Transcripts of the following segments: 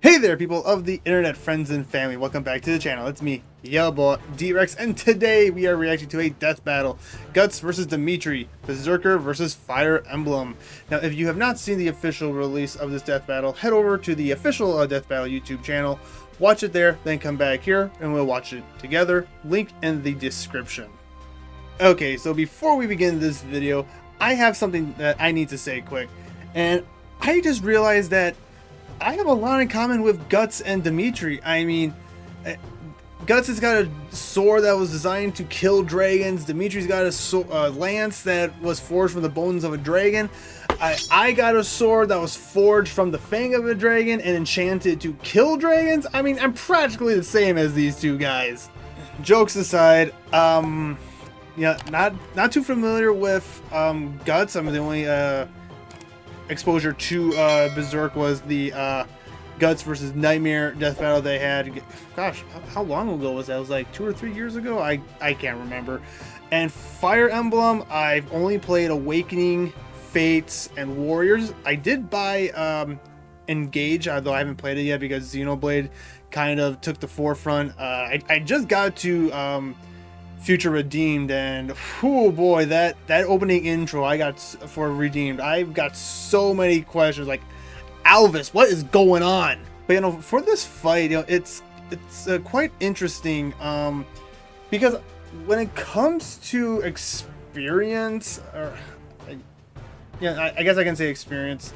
Hey there, people of the internet, friends and family. Welcome back to the channel. It's me, your boy, D-Rex, and today we are reacting to a death battle. Guts versus Dimitri, Berserker versus Fire Emblem. Now, if you have not seen the official release of this death battle, head over to the official Death Battle YouTube channel, watch it there, then come back here, and we'll watch it together. Link in the description. Okay, so before we begin this video, I have something that I need to say quick. And I just realized that I have a lot in common with Guts and Dimitri. I mean, Guts has got a sword that was designed to kill dragons. Dimitri's got a lance that was forged from the bones of a dragon. I got a sword that was forged from the fang of a dragon and enchanted to kill dragons. I mean, I'm practically the same as these two guys. Jokes aside, yeah, not too familiar with Guts. I'm the only exposure to Berserk was the Guts versus Nightmare death battle they had. Gosh, how long ago was that? It was like 2 or 3 years ago. I can't remember. And Fire Emblem, I've only played Awakening, Fates, and Warriors. I did buy Engage, although I haven't played it yet because Xenoblade kind of took the forefront. I just got to Future Redeemed, and oh boy, that opening intro I got for Redeemed, I've got so many questions like, Alvis, what is going on? But you know, for this fight, you know, it's quite interesting because when it comes to experience, or yeah, I guess I can say experience,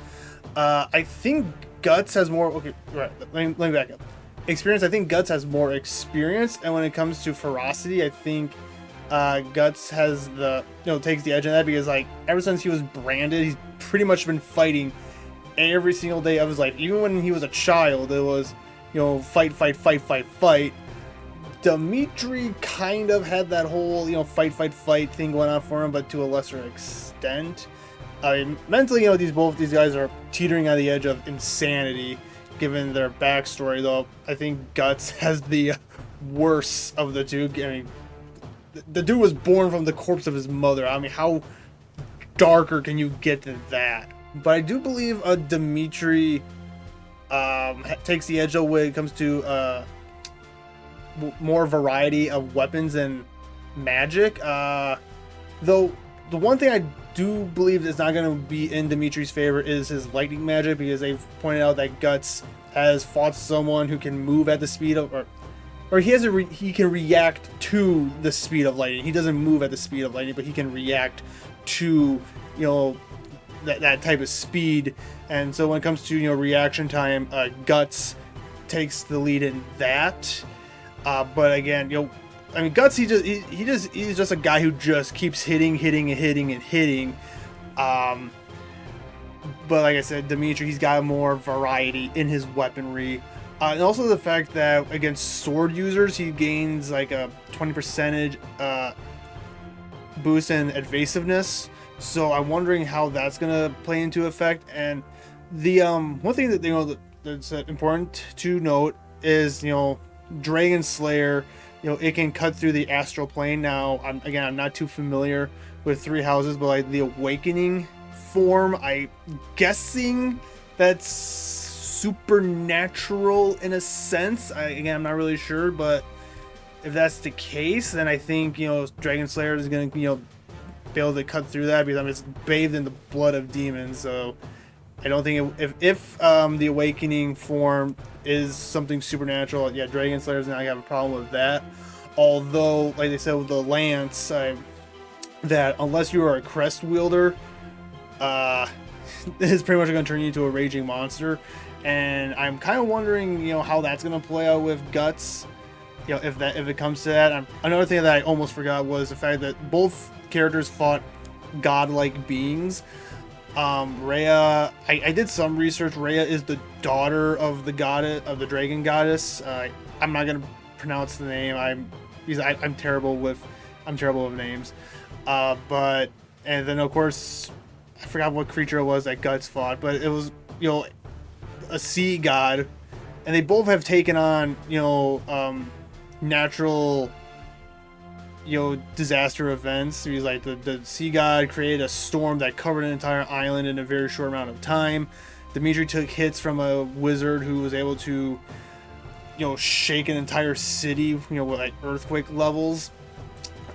I think Guts has more. Okay, right, let me back up. Experience, I think Guts has more experience, and when it comes to ferocity, I think Guts has takes the edge on that, because like ever since he was branded, he's pretty much been fighting every single day of his life. Even when he was a child, it was, you know, fight. Dimitri kind of had that whole, you know, fight thing going on for him, but to a lesser extent. I mean, mentally, you know, both these guys are teetering on the edge of insanity, given their backstory, though. I think Guts has the worst of the two. I mean, the dude was born from the corpse of his mother. I mean, how darker can you get than that? But I do believe Dimitri takes the edge when it comes to more variety of weapons and magic. Though the one thing I do believe is not going to be in Dimitri's favor is his lightning magic, because they've pointed out that Guts has fought someone who can move at the speed of, or he can react to the speed of lightning. He doesn't move at the speed of lightning, but he can react to, you know, that type of speed. And so when it comes to, you know, reaction time, Guts takes the lead in that. But again, you know, I mean, Guts, he's just a guy who just keeps hitting. But like I said, Dimitri, he's got more variety in his weaponry. And also the fact that against sword users, he gains like a 20% boost in evasiveness. So I'm wondering how that's gonna play into effect. And the one thing that, you know, that's important to note is, you know, Dragon Slayer, you know, it can cut through the astral plane. Now, I'm not too familiar with Three Houses, but like the Awakening form, I'm guessing that's supernatural in a sense. I'm not really sure, but if that's the case, then I think, you know, Dragon Slayer is gonna, you know, be able to cut through that, because I mean, it's bathed in the blood of demons. So I don't think if the Awakening form is something supernatural, yeah, Dragon Slayer's not gonna have a problem with that. Although, like they said with the lance, that unless you are a crest wielder, it's pretty much going to turn you into a raging monster. And I'm kind of wondering, you know, how that's going to play out with Guts. You know, if it comes to that. Another thing that I almost forgot was the fact that both characters fought godlike beings. Rhea, I did some research. Rhea is the daughter of the goddess, of the dragon goddess. I'm not gonna pronounce the name. I'm terrible with names. And then of course I forgot what creature it was that Guts fought, but it was, you know, a sea god, and they both have taken on, you know, natural, you know, disaster events. He's like the sea god created a storm that covered an entire island in a very short amount of time. Dimitri took hits from a wizard who was able to, shake an entire city, with like earthquake levels.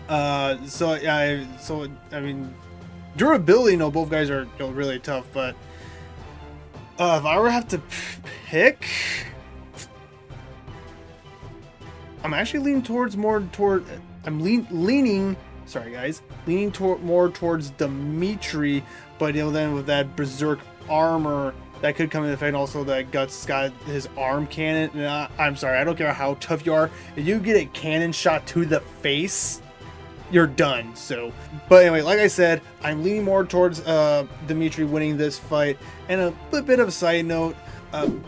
So I mean, durability, both guys are really tough, but if I were to have to pick, I'm actually leaning sorry guys, leaning more towards Dimitri, but then with that berserk armor that could come into effect, and also that Guts got his arm cannon, and I'm sorry, I don't care how tough you are, if you get a cannon shot to the face, you're done. So, but anyway, like I said, I'm leaning more towards Dimitri winning this fight. And a bit of a side note,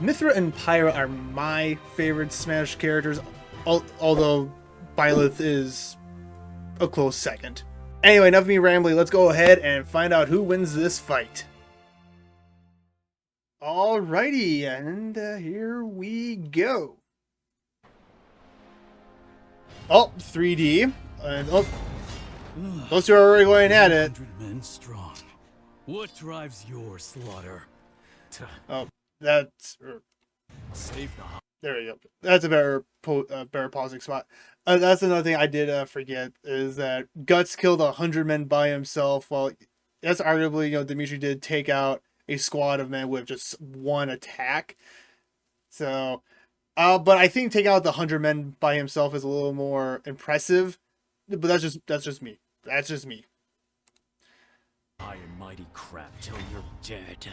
Mithra and Pyra are my favorite Smash characters, although Byleth is a close second. Anyway, enough of me rambling. Let's go ahead and find out who wins this fight. Alrighty, and here we go. Oh, 3D. And those two are already going at it. 100 men strong. What drives your slaughter? Oh, that's Save the. there you go. That's a better pausing spot. That's another thing I did forget, is that Guts killed 100 men by himself. Well, that's arguably, Dimitri did take out a squad of men with just one attack. So, but I think taking out the 100 men by himself is a little more impressive. But that's just me. That's just me. High and mighty crap till you're dead.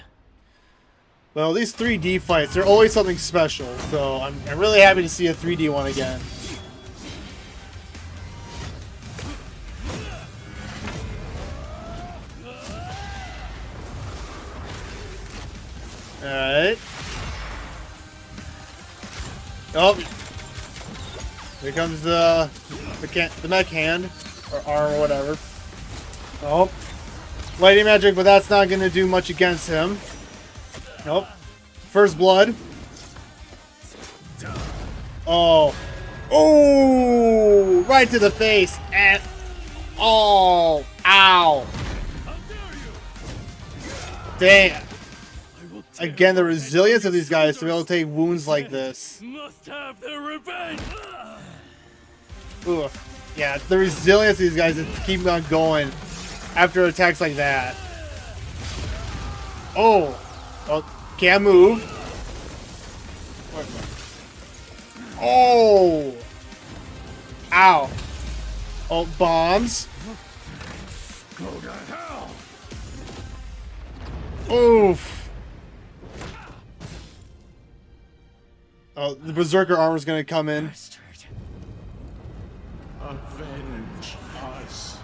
Well, these 3D fights, they're always something special. So I'm really happy to see a 3D one again. Alright. Oh. Here comes the mech hand, or arm, or whatever. Oh. Lighting magic, but that's not going to do much against him. Nope. First blood. Oh. Oh! Right to the face. And... oh! Ow! Dang. Again, the resilience of these guys to be able to take wounds like this. Must have their revenge. Ooh. Yeah, the resilience of these guys is keeping on going after attacks like that. Oh. Oh, can't move. Oh. Ow. Oh, bombs. Go to hell. Oof. Oh, the Berserker armor is going to come in. Avenge us.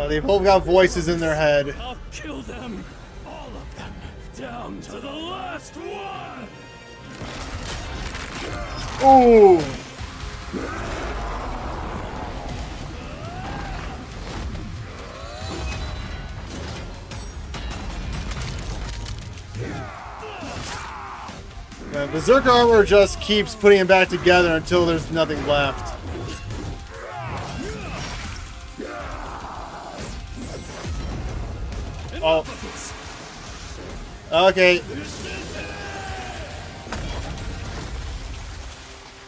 They've both got voices in their head. I'll kill them, all of them, down to the last one. Ooh. Yeah, Berserker armor just keeps putting him back together until there's nothing left. Oh. Okay.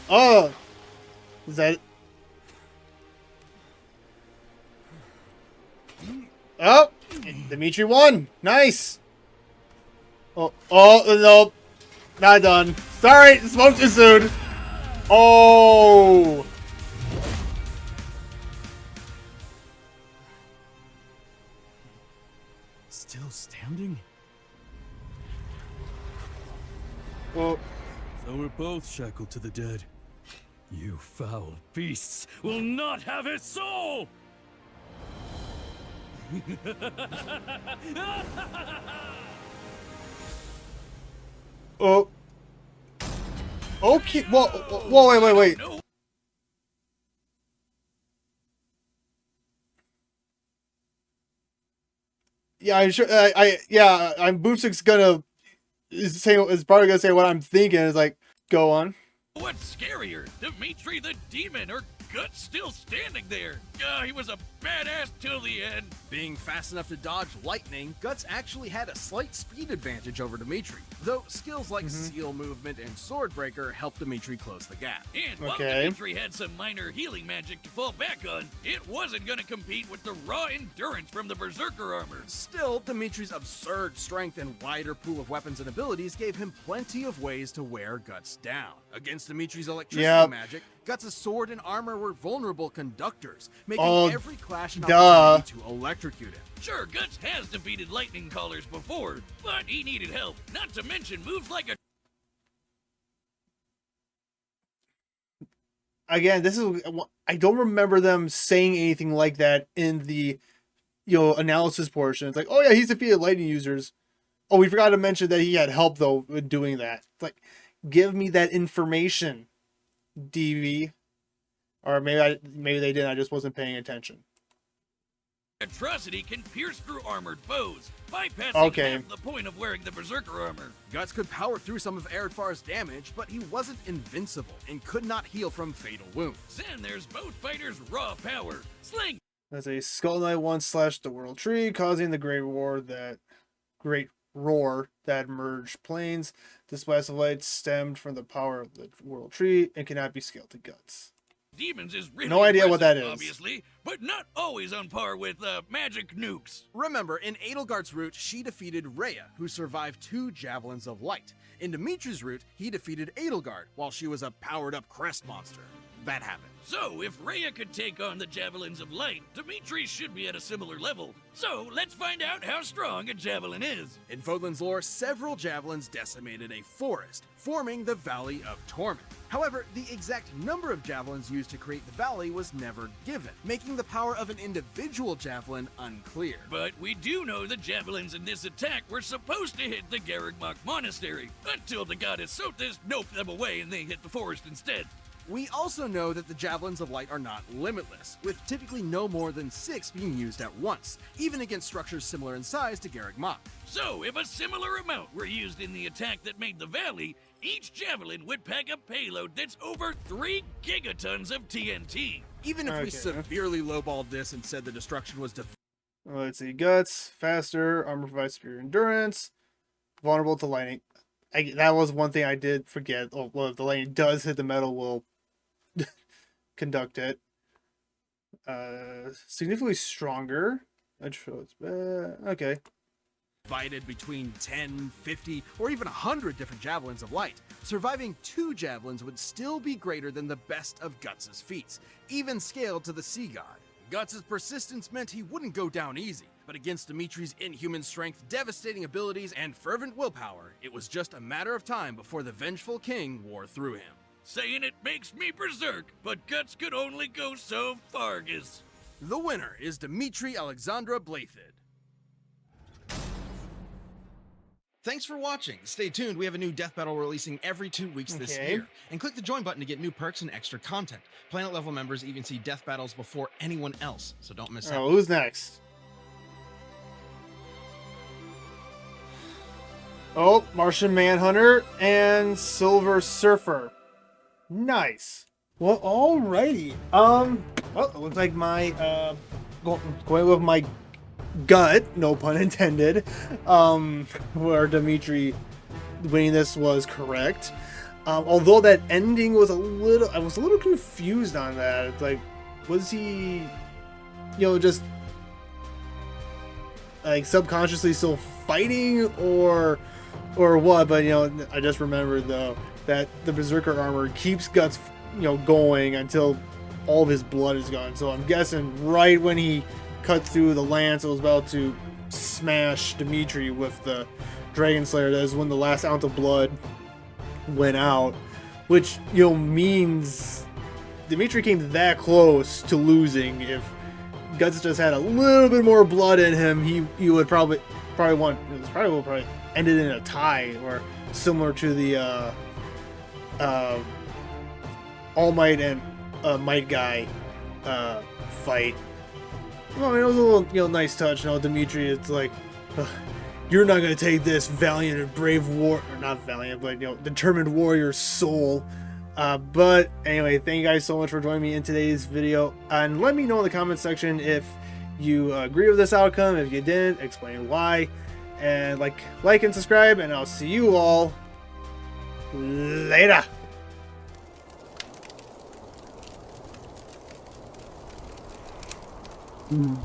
Oh. Is that it? Oh. Dimitri won. Nice. Oh. Oh, no. Not done. Sorry. Spoke too soon. Oh. Still standing? Well, So we're both shackled to the dead. You foul beasts will not have his soul! oh. Okay. Whoa, wait. Yeah, I'm sure. I'm Boostik's gonna is probably gonna say what I'm thinking. Is like, go on. What's scarier, Dimitri the demon or Guts still standing there? He was a badass till the end. Being fast enough to dodge lightning, Guts actually had a slight speed advantage over Dimitri, though skills like seal movement and swordbreaker helped Dimitri close the gap. And while Dimitri had some minor healing magic to fall back on, it wasn't gonna compete with the raw endurance from the Berserker armor. Still, Dimitri's absurd strength and wider pool of weapons and abilities gave him plenty of ways to wear Guts down. Against Dimitri's electricity magic, Guts' sword and armor were vulnerable conductors, making every clash an opportunity to electrocute him. Sure, Guts has defeated lightning callers before, but he needed help, not to mention moves like a... Again, this is, I don't remember them saying anything like that in the, analysis portion. It's like, oh yeah, he's defeated lightning users. Oh, we forgot to mention that he had help though with doing that. It's like, give me that information, DV. Or maybe they didn't. I just wasn't paying attention. Atrocity can pierce through armored foes, bypassing half the point of wearing the Berserker armor. Guts could power through some of Eredfar's damage, but he wasn't invincible and could not heal from fatal wounds. Then there's both fighters' raw power. Sling! As a Skull Knight once slashed the World Tree, causing the Great Roar that merged planes. This blast of light stemmed from the power of the World Tree and cannot be scaled to Guts. Demons is really no idea what that is, obviously, but not always on par with magic nukes. Remember, in Edelgard's route, she defeated Rhea, who survived 2 Javelins of Light. In Dimitri's route, he defeated Edelgard while she was a powered-up crest monster. That happened. So, if Rhea could take on the Javelins of Light, Dimitri should be at a similar level. So, let's find out how strong a Javelin is. In Fodlan's lore, several Javelins decimated a forest, forming the Valley of Torment. However, the exact number of Javelins used to create the valley was never given, making the power of an individual Javelin unclear. But we do know the Javelins in this attack were supposed to hit the Garrigmach Monastery, until the goddess Sothis noped them away and they hit the forest instead. We also know that the Javelins of Light are not limitless, with typically no more than 6 being used at once, even against structures similar in size to Garrigmach. So, if a similar amount were used in the attack that made the valley, each Javelin would pack a payload that's over 3 gigatons of TNT. Even if we severely lowballed this and said the destruction was let's see, Guts, faster, armor provides superior endurance, vulnerable to lightning. That was one thing I did forget. Oh, well, if the lightning does hit the metal, will conduct it. Significantly stronger. Okay. Divided between 10, 50, or even 100 different Javelins of Light. Surviving 2 Javelins would still be greater than the best of Guts' feats, even scaled to the Sea God. Guts' persistence meant he wouldn't go down easy, but against Dimitri's inhuman strength, devastating abilities, and fervent willpower, it was just a matter of time before the vengeful king wore through him. Saying it makes me berserk, but Guts could only go so far. The winner is Dimitri Alexandra Blathid. Thanks for watching. Stay tuned, we have a new death battle releasing every 2 weeks this year. And click the join button to get new perks and extra content. Planet level members even see death battles before anyone else, so don't miss out. Oh, who's next? Oh, Martian Manhunter and Silver Surfer. Nice. Well, alrighty. Well, it looks like my going with my gut, no pun intended, where Dimitri winning this was correct. Although that ending was I was a little confused on that. It's like, was he, just like subconsciously still fighting or what? But I just remembered though that the Berserker armor keeps Guts, going until all of his blood is gone. So I'm guessing right when he cut through the lance, it was about to smash Dimitri with the Dragon Slayer. That is when the last ounce of blood went out, which means Dimitri came that close to losing. If Guts just had a little bit more blood in him, he would probably ended in a tie, or similar to the All Might and Might Guy fight. Well, it was a little, nice touch. Dimitri, it's like, you're not gonna take this valiant and brave or not valiant, but determined warrior soul But anyway, thank you guys so much for joining me in today's video, and let me know in the comment section if you agree with this outcome. If you didn't, explain why, and like and subscribe, and I'll see you all later. Mm.